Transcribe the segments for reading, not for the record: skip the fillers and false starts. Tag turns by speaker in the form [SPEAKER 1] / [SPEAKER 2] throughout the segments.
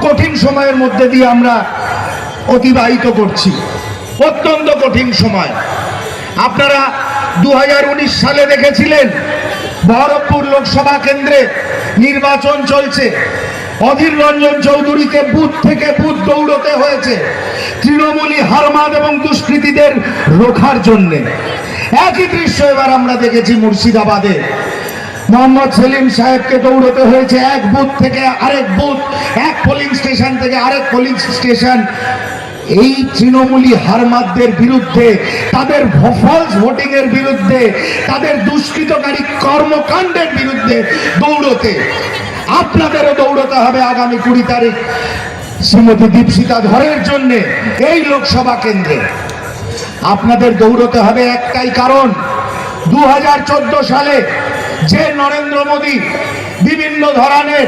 [SPEAKER 1] কঠিন সময়ের মধ্যে দিয়ে আমরা অতিবাহিত করছি, অত্যন্ত কঠিন সময়। আপনারা 2019 সালে দেখেছিলেন বহরমপুর লোকসভা কেন্দ্রে নির্বাচন চলছে, অধীর রঞ্জন চৌধুরীকে বুথ থেকে বুথ দৌড়তে হয়েছে তৃণমূলী হারমাদ এবং দুষ্কৃতীদের রোখার জন্য। একই দৃশ্য এবার আমরা দেখেছি মুর্শিদাবাদে, মোহাম্মদ সেলিম সাহেবকে দৌড়তে হয়েছে এক বুথ থেকে আরেক বুথ, এক পোলিং স্টেশন থেকে আরেক পোলিং স্টেশন। এই তৃণমূলী হারমাদদের বিরুদ্ধে, তাদের ফলস ভোটিং এর বিরুদ্ধে, তাদের দুষ্কৃতকারী কর্মকাণ্ডের বিরুদ্ধে দৌড়তে আপনাদেরও দৌড়তে হবে আগামী 20 তারিখ শ্রীমতী দীপশিতা ধরের জন্য এই লোকসভা কেন্দ্রে। আপনাদের দৌড়তে হবে একটাই কারণ, 2014 সালে যে নরেন্দ্র মোদী বিভিন্ন ধরনের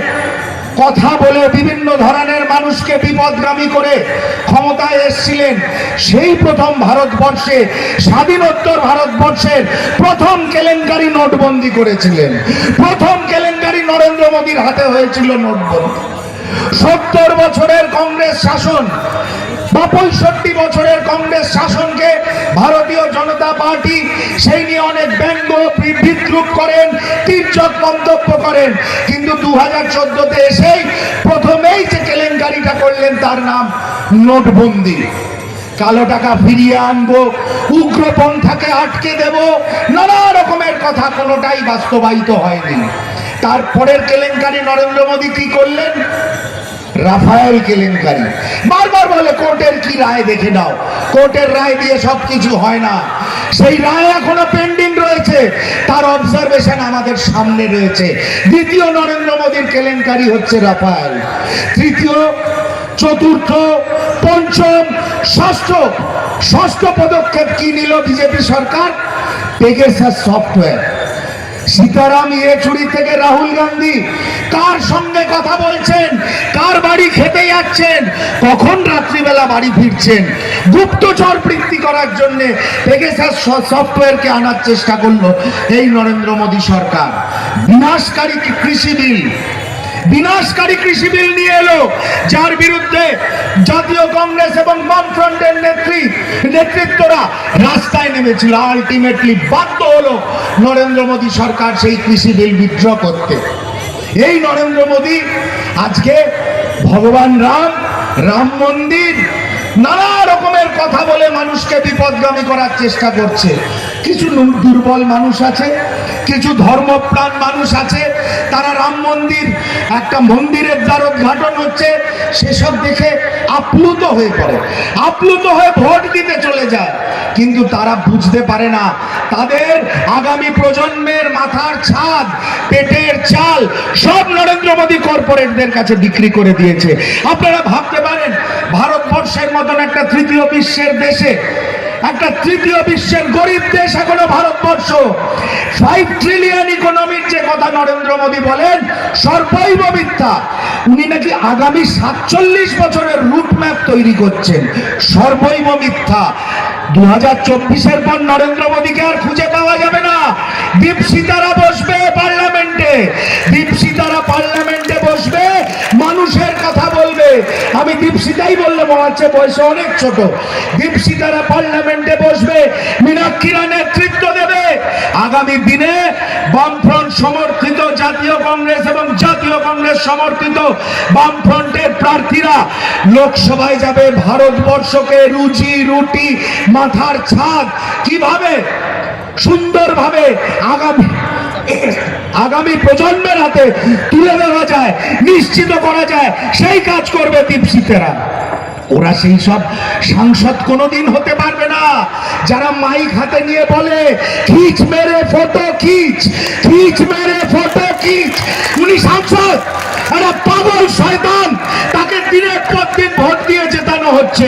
[SPEAKER 1] কথা বলে বিভিন্ন ধরনের মানুষকে বিপদগামী করে ক্ষমতায় এসেছিলেন, সেই প্রথম ভারতবর্ষে স্বাধীনোত্তর ভারতবর্ষের প্রথম কেলেঙ্কারি নোটবন্দি করেছিলেন। প্রথম কেলেঙ্কারি নরেন্দ্র মোদীর হাতে হয়েছিল নোটবন্দি। 70 বছরের কংগ্রেস শাসন বা 65 বছরের কংগ্রেস শাসনকে ভারতীয় জনতা পার্টি সেই নিয়ে অনেক ব্যঙ্গ বিদ্রুপ করেন, তীর্যক মন্তব্য করেন, কিন্তু 2014-তে এসেই প্রথমেই যে কেলেঙ্কারিটা করলেন তার নাম নোটবন্দি। কালো টাকা ফিরিয়ে আনবো, উগ্রপন্থাকে আটকে দেব, নানা রকমের কথা, কোনোটাই বাস্তবায়িত হয়নি। তারপরের কেলেঙ্কারি নরেন্দ্র মোদী কি করলেন? রাফায়েল কেলেঙ্কারি। বারবার বলে কোর্টের কি রায় দেখে নাও, কোর্টের রায় দিয়ে সবকিছু হয় না। সেই রায় এখনো পেন্ডিং রয়েছে, তার অবজারভেশন আমাদের সামনে রয়েছে। দ্বিতীয় নরেন্দ্র মোদীর কেলেঙ্কারি হচ্ছে রাফায়েল। তৃতীয়, চতুর্থ, পঞ্চম, ষষ্ঠ পদক্ষেপ কি নিল বিজেপি সরকার? Pegasus software. সীতারাম ইয়েচুরি থেকে রাহুল গান্ধী কার সঙ্গে কথা বলছেন, কার বাড়ি খেতে যাচ্ছেন, কখন রাত্রিবেলা বাড়ি ফিরছেন, গুপ্তচর বৃত্তি করার জন্য পেগাসাস সফটওয়্যারকে আনার চেষ্টা করলো এই নরেন্দ্র মোদী সরকার। বিনাশকারী কৃষি বিল নিয়ে এলো, যার বিরুদ্ধে জাতীয় কংগ্রেস এবং বামফ্রন্টের নেতৃত্বরা রাস্তায় নেমেছিল। আলটিমেটলি বাধ্য হলো নরেন্দ্র মোদী সরকার সেই কৃষি বিল বিদ্র করতে। এই নরেন্দ্র মোদী আজকে ভগবান রাম মন্দির, নানা রকমের কথা বলে মানুষকে বিপদগামী করার চেষ্টা করছে। কিছু দুর্বল মানুষ আছে, কিছু ধর্মপ্রাণ মানুষ আছে, তারা রাম মন্দির, একটা মন্দিরের দ্বারোদ্ঘাটন হচ্ছে, সেসব দেখে আপ্লুত হয়ে পড়ে, আপ্লুত হয়ে ভোট দিতে চলে যায়। কিন্তু তারা বুঝতে পারে না তাদের আগামী প্রজন্মের মাথার ছাদ, পেটের চাল সব নরেন্দ্র মোদী কর্পোরেটদের কাছে বিক্রি করে দিয়েছে। আপনারা ভাবতে পারেন ভারতবর্ষের মতন একটা তৃতীয় বিশ্বের দেশে, একটা তৃতীয় বিশ্বের গরিব দেশ এখনো ভারতবর্ষ, 5 ট্রিলিয়ন ইকোনমির যে কথা নরেন্দ্র মোদী বলেন সর্বৈব মিথ্যা। উনি নাকি আগামী 47 বছরের রুটম্যাপ তৈরি করছেন, সর্বৈব মিথ্যা। 2024-এর পর নরেন্দ্র মোদীকে আর খুঁজে পাওয়া যাবে না। দীপশিতারা বসবে পার্লামেন্টে, দীপশিতারা পার্লামেন্টে বসবে, মানুষের কথা বলবে। আমি দীপশিতাই বললে মনে হচ্ছে বয়সে অনেক ছোট। দীপশিতারা পার্লামেন্টে বসবে, মীনাক্ষীরা নেতৃত্ব দেবে। আগামী দিনে বামফ্রন্ট সমর্থিত জাতীয় কংগ্রেস এবং জাতীয় কংগ্রেস সমর্থিত বামফ্রন্টের প্রার্থীরা লোকসভায় যাবে। ভারতবর্ষকে রুজি রুটি মাথার ছাদ কিভাবে সুন্দরভাবে আগামী প্রজন্মের হাতে তুলে দেওয়া যায়, নিশ্চিত করা যায়, সেই কাজ করবে দীপশিতারা। ওরা সেই সব সাংসদ কোনোদিন হতে পারবে না যারা মাইক হাতে নিয়ে বলে খিচ মেরে ফটো খিচ, খিচ মেরে ফটো খিচ। উনি সাংসদ, একটা পাগল শয়তান, তাকে দিনের পর দিন ভোট দিয়ে জেতানো হচ্ছে।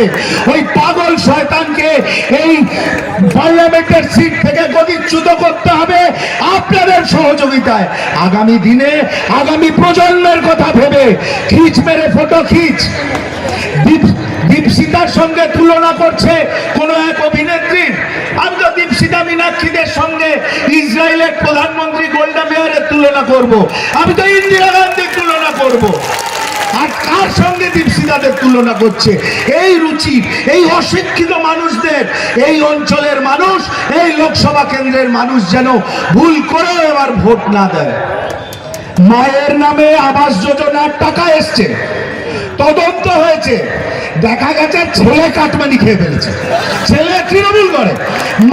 [SPEAKER 1] ওই পাগল শয়তানকে এই পার্লামেন্টের সিট থেকে গদিচ্যুত করতে হবে আপনাদের সহযোগিতায়। আগামী দিনে আগামী প্রজন্মের কথা ভেবে খিচ মেরে ফটো খিচ। দীপশিতার সঙ্গে তুলনা করছে কোন এক অভিনেত্রী। আমি তো দীপশিতা মীনাক্ষীদের সঙ্গে ইসরায়েলের প্রধানমন্ত্রী গোল্ডা মেয়ারের তুলনা করব, আমি তো ইন্দিরা গান্ধীর তুলনা করব। আর কার সঙ্গে দীপশিখাদের তুলনা করছে? এই রুচি, এই অশিক্ষিত মানুষদের, এই অঞ্চলের মানুষ, এই লোকসভা কেন্দ্রের মানুষ যেন ভুল করেও এবার ভোট না দেয়। মায়ের নামে আবাস যোজনার টাকা এসছে, তদন্ত হয়েছে, দেখা গেছে ছেলে কাটমানি খেয়ে ফেলেছে। ছেলে তৃণমূল করে,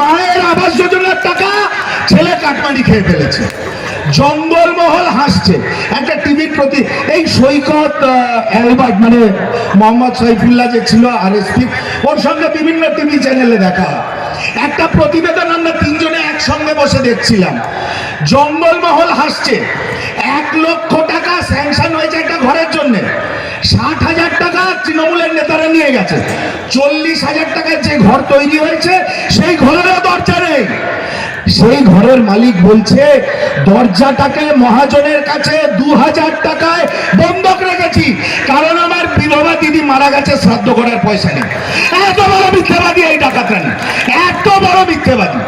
[SPEAKER 1] মায়ের আবাস যোজনার টাকা ছেলে কাটমানি খেয়ে ফেলেছে। জঙ্গলমহল হাসছে। একটা টিভির প্রতি এই সৈকত অ্যালবার্ট মানে মোহাম্মদ সাইফুল্লাহ যে ছিল আরএসপি, ওর সঙ্গে বিভিন্ন টিভি চ্যানেলে দেখা একটা প্রতিবেদন আমরা তিনজনে একসঙ্গে বসে দেখছিলাম। জঙ্গলমহল হাসছে। 1 লক্ষ টাকা স্যাংশন হয়েছে একটা ঘরের জন্য, 60,000 টাকা তৃণমূলের নেতারা নিয়ে গেছে। 40,000 টাকায় যে ঘর তৈরি হয়েছে সেই ঘরেরও দরজা নেই। সেই ঘরের মালিক বলছে দরজাটাকে মহাজনের কাছে 2,000 টাকায় বন্ধক রেখেছি, কারণ আমার বিধবা দিদি মারা গেছে, শ্রাদ্ধ করার পয়সা নেই। এত বড় মিথ্যাবাদী এই ডাকাতরানি, এত বড় মিথ্যাবাদী।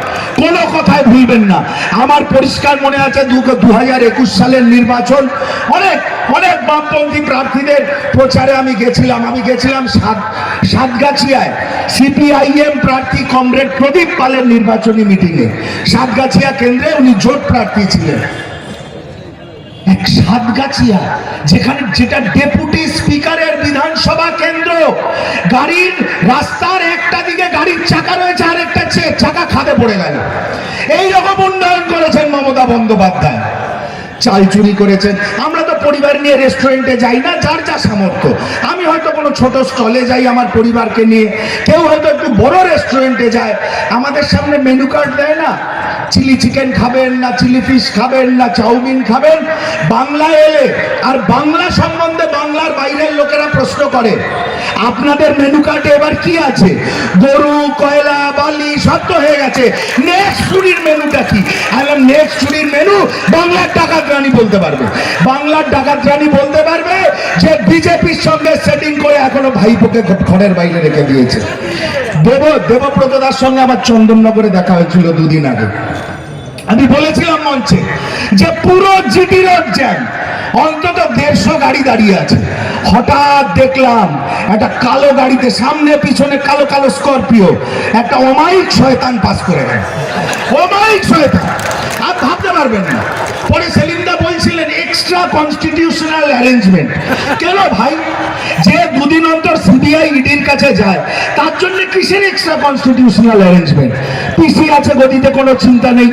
[SPEAKER 1] কোনো কথায় ভুলবেন না। আমার পরিষ্কার মনে আছে 2021 সালের নির্বাচন, অনেক অনেক বামপন্থী প্রার্থীদের প্রচারে আমি গেছিলাম সাতগাছিয়ায়। সিপিআইএম প্রার্থী কমরেড প্রদীপ পালের নির্বাচনী মিটিংয়ে সাতগাছিয়া কেন্দ্রে উনি জোট প্রার্থী ছিলেন। সাতগাছিয়া যেটা ডেপুটি স্পিকারের বিধানসভা কেন্দ্র, গাড়ির রাস্তার একটা দিকে গাড়ির চাকা রয়েছে, আর একটা চাকা খাদে পড়ে গেল। এইরকম উন্নয়ন করেছেন মমতা বন্দ্যোপাধ্যায়। চাল চুরি করেছেন। আমরা তো পরিবার নিয়ে রেস্টুরেন্টে যাই না, যার যা সামর্থ্য। আমি হয়তো কোনো ছোট স্টলে যাই আমার পরিবারকে নিয়ে, কেউ হয়তো একটু বড় রেস্টুরেন্টে যায়। আমাদের সামনে মেনু কার্ড দেয় না, চিলি চিকেন খাবেন না, চিলি ফিশ খাবেন না, চাউমিন খাবেন। বাংলায় এলে আর বাংলা সম্বন্ধে বাংলার বাইরের লোকেরা প্রশ্ন করে, আপনাদের মেনু কার্ডে এবার কি আছে? গরু, কয়লা, বালি সব তো হয়ে গেছে, নেক্সট চুরির মেনুটা কি? নেক্সট চুরির মেনু বাংলার ডাকাত রানী বলতে পারবে। বাংলার ডাকাত রানী বলতে পারবে যে বিজেপির সঙ্গে সেটিং করে এখনো ভাইপোকে ঘরের বাইরে রেখে দিয়েছে। দেবব্রত দার সঙ্গে আমার চন্দননগরে দেখা হয়েছিল 2 দিন আগে। আমি বলেছিলাম মঞ্চে যে পুরো জিটি রোড জ্যাম, অন্তত 150 গাড়ি দাঁড়িয়ে আছে। হঠাৎ দেখলাম একটা কালো গাড়িতে, সামনে পিছনে কালো কালো স্করপিও, একটা অমায়িক শয়তান পাস করে গেল। অমায়িক শয়তান, আর ভাবতে পারবেন না। পরে সেলিমদা বলছিলেন এক্সট্রা কনস্টিটিউশনাল অ্যারেঞ্জমেন্ট। কেন ভাই? যে 2 দিন অন্তর সিবিআই ইডির কাছে যায়, তার জন্য কিসের এক্সট্রা কনস্টিটিউশনাল অ্যারেঞ্জমেন্ট? পিসি আছে গদিতে, কোনো চিন্তা নেই।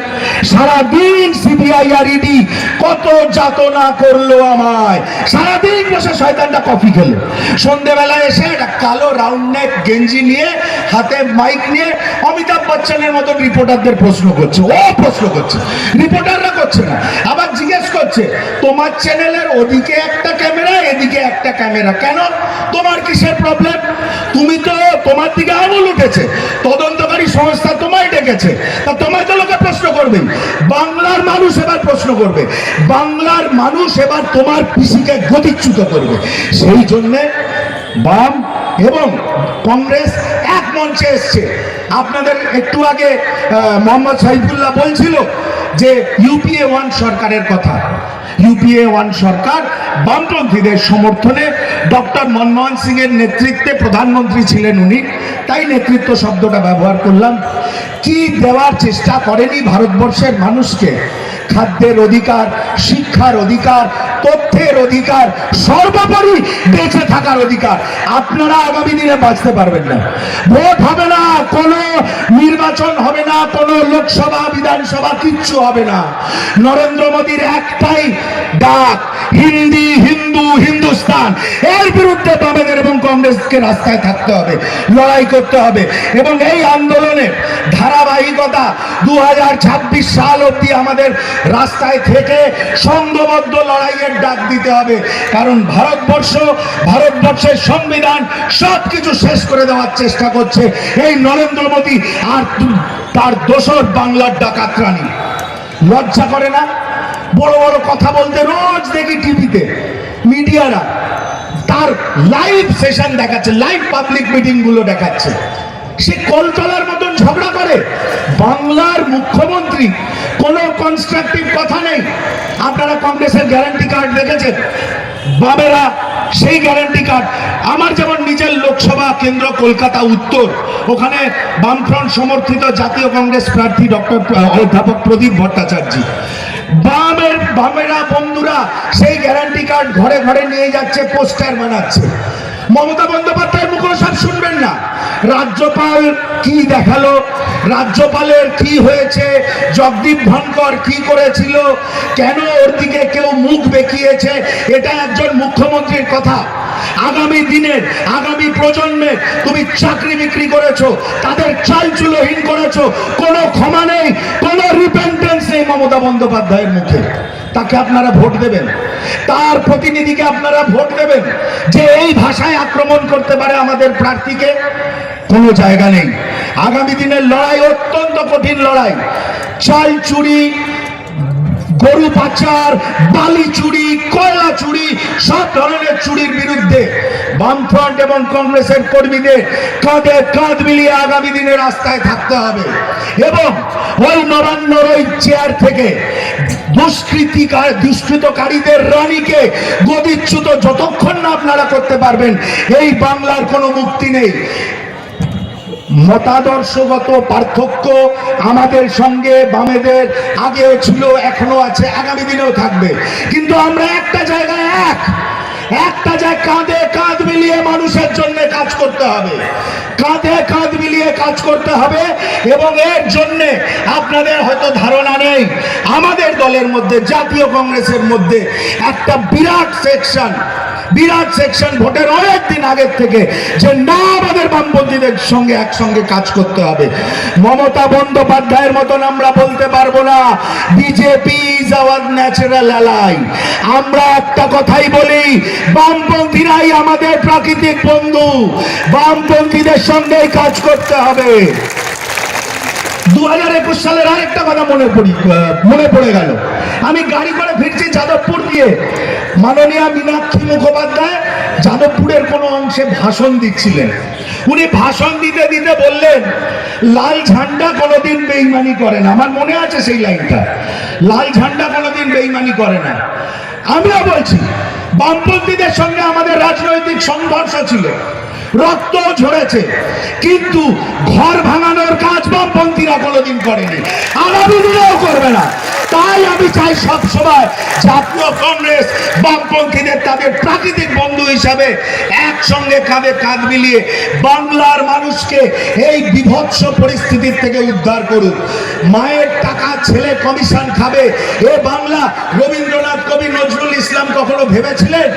[SPEAKER 1] সারাদিন সিবিআই আর ইডি কত যাতনা করলো আমায়। সারাদিন বসে শয়তানটা কফি খেলো। সন্ধ্যেবেলায় এসে একটা কালো রাউন্ড নেক গেঞ্জি নিয়ে, হাতে মাইক নিয়ে অমিতাভ বচ্চনের মতন রিপোর্টারদের প্রশ্ন করছে। ও প্রশ্ন করছে, রিপোর্টাররা করছে না। আবার জিজ্ঞেস করছে, তোমার চ্যানেলের ওদিকে একটা ক্যামেরা, এদিকে একটা ক্যামেরা, কেন? তোমার কিসের প্রবলেম? তুমি তো, তোমার দিকে আঙুল উঠেছে, তদন্তকারী সংস্থা তোমায় ডেকেছে, তা তোমায় তো লোকে প্রশ্ন করবে। বাংলার মানুষ এবার প্রশ্ন করবে, বাংলার মানুষ এবার তোমার পিসিকে গতিচ্যুত করবে। সেই জন্যে বাম এবং কংগ্রেস এক মঞ্চে এসছে। আপনাদের একটু আগে মোহাম্মদ সাইফুল্লাহ বলছিল যে ইউপিএ 1 সরকারের কথা। ইউপিএ 1 সরকার বামপন্থীদের সমর্থনে ডক্টর মনমোহন সিং এর নেতৃত্বে প্রধানমন্ত্রী ছিলেন উনি, তাই নেতৃত্ব শব্দটা ব্যবহার করলাম। কি দেওয়ার চেষ্টা করেনি ভারতবর্ষের মানুষকে? খাদ্যের অধিকার, শিক্ষার অধিকার, তথ্যের অধিকার, সর্বোপরি বেঁচে থাকার অধিকার। আপনারা আগামী দিনে বাঁচতে পারবেন না। ভোট হবে না, কোনো নির্বাচন হবে না, কোনো লোকসভা বিধানসভা কিচ্ছু হবে না। নরেন্দ্র মোদীর একটাই ডাক, হিন্দি, হিন্দু, হিন্দুস্তান। এর বিরুদ্ধে বামেদের এবং কংগ্রেসকে রাস্তায় থাকতে হবে, লড়াই করতে হবে। এবং এই আন্দোলনের ধারাবাহিকতা 2026 সাল অবধি আমাদের রাস্তায় থেকে সংঘবদ্ধ লড়াইয়ের ডাক দিতে হবে। কারণ ভারতবর্ষের সংবিধান সবকিছু শেষ করে দেওয়ার চেষ্টা করছে এই নরেন্দ্র মোদী আর তার দোসর বাংলার ডাকাত রানী। লজ্জা করে না? বড় বড় কথা বলতে রোজ দেখি টিভিতে মিডিয়ারা তার লাইভ সেশন দেখাচ্ছে, লাইভ পাবলিক মিটিং গুলো দেখাচ্ছে। সে কলতলার মতন ঝগড়া করে। বাংলার মুখ্যমন্ত্রী কোনো কনস্ট্রাকটিভ কথা নেই। আপনারা কংগ্রেসের গ্যারান্টি কার্ড দেখেছেন? বামেরা সেই গ্যারান্টি কার্ড আমার যেমন নিজের লোকসভা কেন্দ্র কলকাতা উত্তর, ওখানে বামফ্রন্ট সমর্থিত জাতীয় কংগ্রেস প্রার্থী ডক্টর অধ্যাপক প্রদীপ ভট্টাচার্য, বামেরা বন্ধুরা সেই গ্যারান্টি কার্ড ঘরে ঘরে নিয়ে যাচ্ছে, পোস্টার বানাচ্ছে। মমতা বন্দ্যোপাধ্যায়ের মুখে সব শুনবেন না। রাজ্যপাল কি দেখালো, রাজ্যপালের কি হয়েছে, জগদীপ ধনকর কি করেছিল, কেন ওর দিকে কেউ মুখ বেঁকিয়েছে, এটা একজন মুখ্যমন্ত্রীর কথা। আগামী দিনের আগামী প্রজন্মের তুমি চাকরি বিক্রি করেছো, তাদের চালচুলোহীন করেছো, কোনো ক্ষমা নেই, কোনো রিপেন্টেন্স নেই মমতা বন্দ্যোপাধ্যায়ের মুখে। তাকে আপনারা ভোট দেবেন, তার প্রতিনিধিকে আপনারা ভোট দেবেন যে এই ভাষায় আক্রমণ করতে পারে আমাদের প্রার্থীকে? কোনো জায়গা নেই। আগামী দিনের লড়াই অত্যন্ত কঠিন লড়াই। চাল চুরি, গরু পাচার, বালি চুরি, কয়লা চুরি, সব ধরনের চুরির বিরুদ্ধে বামফ্রন্ট এবং কংগ্রেসের কর্মীদের কাঁধে কাঁধ মিলিয়ে আগামী দিনে রাস্তায় থাকতে হবে। এবং ওই নবান্নর ওই চেয়ার থেকে দুষ্কৃতকারীদের রানীকে গদিচ্যুত যতক্ষণ না আপনারা করতে পারবেন, এই বাংলার কোনো মুক্তি নেই। মতাদর্শগত পার্থক্য আমাদের সঙ্গে বামেদের আগেও ছিল, এখনো আছে, আগামী দিনেও থাকবে, কিন্তু আমরা একটা জায়গায় একটা জায়গায় কাঁধে কাঁধ মিলিয়ে মানুষের জন্য কাজ করতে হবে, কাঁধে কাঁধ মিলিয়ে কাজ করতে হবে। এবং এর জন্য আপনাদের হয়তো ধারণা নেই, আমাদের দলের মধ্যে, জাতীয় কংগ্রেসের মধ্যে একটা বিরাট সেকশন ভোটের অনেক দিন আগের থেকে যে না, আমাদের বামপন্থীদের সঙ্গে একসঙ্গে কাজ করতে হবে। মমতা বন্দ্যোপাধ্যায়ের মতন আমরা বলতে পারবো না BJP is our natural ally. আমরা একটা কথাই বলি, বামপন্থীরাই আমাদের প্রাকৃতিক বন্ধু, বামপন্থীদের সঙ্গেই কাজ করতে হবে। 2021 সালের আরেকটা কথা মনে পড়ে গেল। আমি গাড়ি করে ফিরছি যাদবপুর দিয়ে, মাননীয় মীনাক্ষী মুখোপাধ্যায় যাদবপুরের কোনো অংশে ভাষণ দিচ্ছিলেন। উনি ভাষণ দিতে দিতে বললেন, লাল ঝান্ডা কোনোদিন বেইমানি করে না। আমার মনে আছে সেই লাইনটা, লাল ঝান্ডা কোনোদিন বেইমানি করে না। আমিও বলছি, বামপন্থীদের সঙ্গে আমাদের রাজনৈতিক সংঘর্ষ ছিল, রক্ত ঝরেছে, কিন্তু ঘর ভাঙানোর কাজ বামপন্থীরা কোনোদিন করেনি, আগামী দিনেও করবে না। তাই আমি চাই সব সময় জাতীয় কংগ্রেস বামপন্থীদের তাদের প্রাকৃতিক বন্ধু হিসাবে একসঙ্গে কাঁধে কাঁধ মিলিয়ে বাংলার মানুষকে এই বিভৎস পরিস্থিতির থেকে উদ্ধার করুক। মায়ের টাকা ছেলে কমিশন খাবে এ বাংলা রবীন্দ্রনাথ কবি নজরুল ইসলাম কখনো ভেবেছিলেন?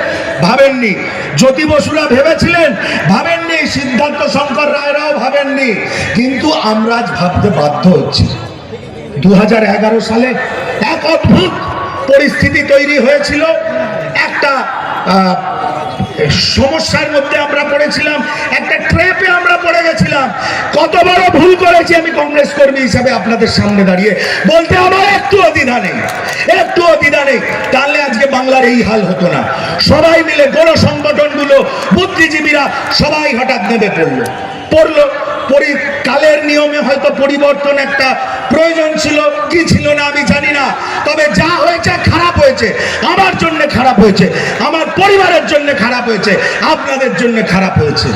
[SPEAKER 1] ভাবেননি। জ্যোতি বসুরা ভেবেছিলেন? ভাবেননি। সিদ্ধার্থ শঙ্কর রায়রাও ভাবেননি। কিন্তু আমরা আজ ভাবতে বাধ্য হচ্ছি। 2011 সালে এক অদ্ভুত পরিস্থিতি তৈরি হয়েছিল, একটা সমস্যার মধ্যে আমরা পড়েছিলাম, একটা ট্র্যাপে আমরা পড়ে গেছিলাম। কত বড় ভুল করেছি আমি কংগ্রেস কর্মী হিসাবে আপনাদের সামনে দাঁড়িয়ে বলতে আমার একটুও দ্বিধা নেই। তাহলে আজকে বাংলার এই হাল হতো না। সবাই মিলে গণ সংগঠনগুলো, বুদ্ধিজীবীরা সবাই হঠাৎ নেমে পড়লো। কালের নিয়মে হয়তো পরিবর্তন একটা প্রয়োজন ছিল, কি ছিল না আমি জানি না। তবে যা হয়েছে খারাপ হয়েছে, আমার জন্য খারাপ হয়েছে, আমার পরিবারের জন্য খারাপ হয়েছে, আপনাদের জন্য খারাপ হয়েছে।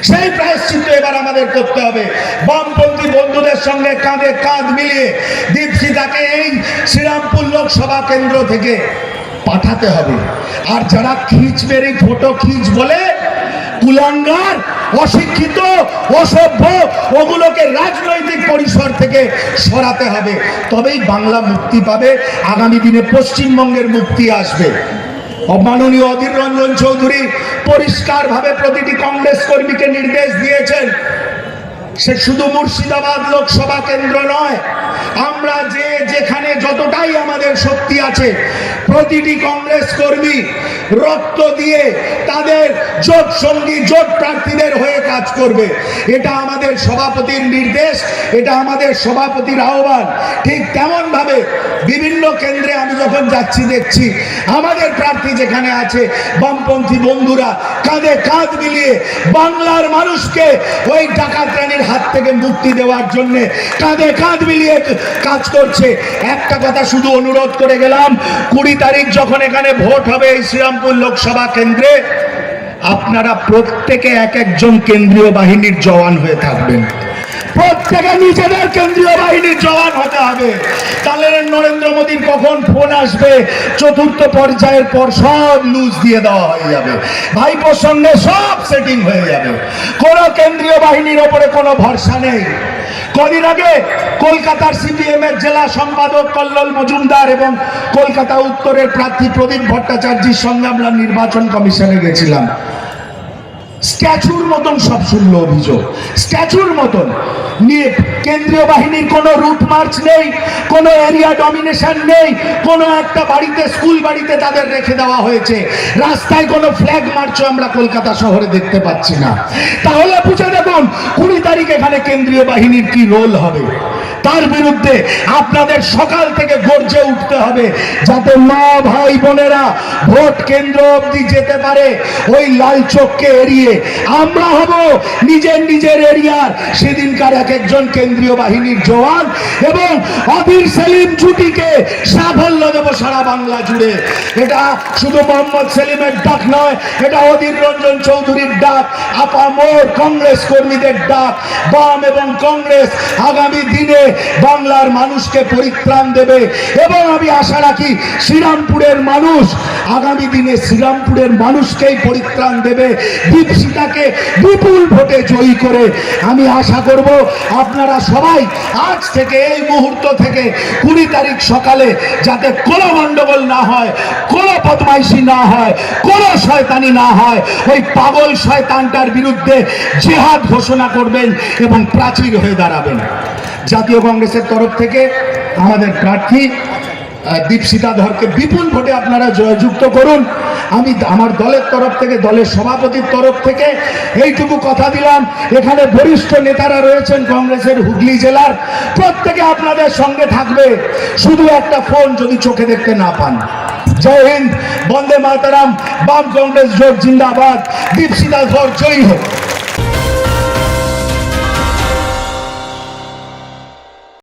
[SPEAKER 1] সেই প্রায়শ্চিত্ত এবার আমাদের করতে হবে। বামপন্থী বন্ধুদের সঙ্গে কাঁধে কাঁধ মিলিয়ে দীপশিতাকে এই শ্রীরামপুর লোকসভা কেন্দ্র থেকে পাঠাতে হবে। আর যারা খিচবেরি ফটো খিচ বলে, কুলাঙ্গার, অশিক্ষিত, অসভ্য, ওগুলোকে রাজনৈতিক পরিসর থেকে সরাতে হবে। তবেই বাংলা মুক্তি পাবে, আগামী দিনে পশ্চিমবঙ্গের মুক্তি আসবে। মাননীয় অধীর রঞ্জন চৌধুরী পরিষ্কারভাবে প্রতিটি কংগ্রেস কর্মীকে নির্দেশ দিয়েছেন, সে শুধু মুর্শিদাবাদ লোকসভা কেন্দ্র নয়, আমরা যেখানে যতটাই আমাদের শক্তি আছে, প্রতিটি কংগ্রেস কর্মী রক্ত দিয়ে তাদের জোট সঙ্গী, জোট প্রার্থীদের হয়ে কাজ করবে। এটা আমাদের সভাপতির নির্দেশ, এটা আমাদের সভাপতির আহ্বান। ঠিক তেমন ভাবে বিভিন্ন কেন্দ্রে আমি যখন যাচ্ছি দেখছি আমাদের প্রার্থী যেখানে আছে, বামপন্থী বন্ধুরা কাঁধে কাঁধ মিলিয়ে বাংলার মানুষকে ওই ডাকাত রানীর হাত থেকে মুক্তি দেওয়ার জন্য কাঁধে কাঁধ মিলিয়ে কাজ করছে। একটা কথা শুধু অনুরোধ করে গেলাম, 20 তারিখ যখন এখানে ভোট হবে এই শ্রীরামপুর লোকসভা কেন্দ্রে, আপনারা প্রত্যেকে এক একজন কেন্দ্রীয় বাহিনীর জওয়ান হয়ে থাকবেন, প্রত্যেকে নিজেদের কেন্দ্রীয় বাহিনীর জওয়ান হতে হবে। তাহলে নরেন্দ্র মোদীর কখন ফোন আসবে চতুর্থ পর্যায়ের পর সব লুজ দিয়ে দেওয়া হয়ে যাবে, ভাইপোর সঙ্গে সব সেটিং হয়ে যাবে, কোনো কেন্দ্রীয় বাহিনীর ওপরে কোনো ভরসা নেই। কদিন আগে কলকাতার সিপিএম এর জেলা সম্পাদক কল্লোল মজুমদার এবং কলকাতা উত্তরের প্রার্থী প্রদীপ ভট্টাচার্যের সঙ্গে আমরা নির্বাচন কমিশনে গেছিলাম। স্ট্যাচুর মতন সব শুনলো অভিযোগ, স্ট্যাচুর মতন নিয়ে কেন্দ্রীয় বাহিনীর কোনো রুট মার্চ নেই, কোনো এরিয়া ডমিনেশন নেই, কোনো একটা বাড়িতে স্কুল বাড়িতে তাদের রেখে দেওয়া হয়েছে, রাস্তায় কোনো ফ্ল্যাগ মার্চও আমরা কলকাতা শহরে দেখতে পাচ্ছি না। তাহলে বুঝে দেখুন 20 তারিখ এখানে কেন্দ্রীয় বাহিনীর কি রোল হবে। তার বিরুদ্ধে আপনাদের সকাল থেকে গর্জে উঠতে হবে, যাতে মা ভাই বোনেরা ভোট কেন্দ্র অবধি যেতে পারে। ওই লাল চোখকে এড়িয়ে আমরা হব নিজের নিজের এরিয়ার সেদিনকার এক একজন কেন্দ্রীয় বাহিনীর জওয়ান, এবং অধীর সেলিম জুটিকে সাফল্য দেব সারা বাংলা জুড়ে। এটা শুধু মোহাম্মদ সেলিমের ডাক নয়, এটা অধীর রঞ্জন চৌধুরীর ডাক, আপামর কংগ্রেস কর্মীদের ডাক। বাম এবং কংগ্রেস আগামী দিনে বাংলার মানুষকে পরিত্রাণ দেবে, এবং আমি আশা রাখি শ্রীরামপুরের মানুষ আগামী দিনে শ্রীরামপুরের মানুষকেই পরিত্রাণ দেবে, দীপশিতাকে বিপুল ভোটে জয়ী করে। আমি আশা করব আপনারা সবাই আজ থেকে এই মুহূর্ত থেকে 20 তারিখ সকালে যাতে কোনো গন্ডগোল না হয়, কোনো বদমাইশি না হয়, কোনো শয়তানি না হয়, ওই পাগল শয়তানটার বিরুদ্ধে জিহাদ ঘোষণা করবেন এবং প্রাচীর হয়ে দাঁড়াবেন। জাতীয় কংগ্রেসের তরফ থেকে আমাদের প্রার্থী দীপশিতা ধরকে বিপুল ভোটে আপনারা জয়যুক্ত করুন। আমি আমার দলের তরফ থেকে, দলের সভাপতির তরফ থেকে এইটুকু কথা দিলাম, এখানে বরিষ্ঠ নেতারা রয়েছেন কংগ্রেসের হুগলি জেলার, প্রত্যেকে আপনাদের সঙ্গে থাকবে। শুধু একটা ফোন যদি চোখে দেখতে না পান। জয় হিন্দ, বন্দে মাতরম, বাম কংগ্রেস জোট জিন্দাবাদ, দীপশিতা ধর জয়ী হোক।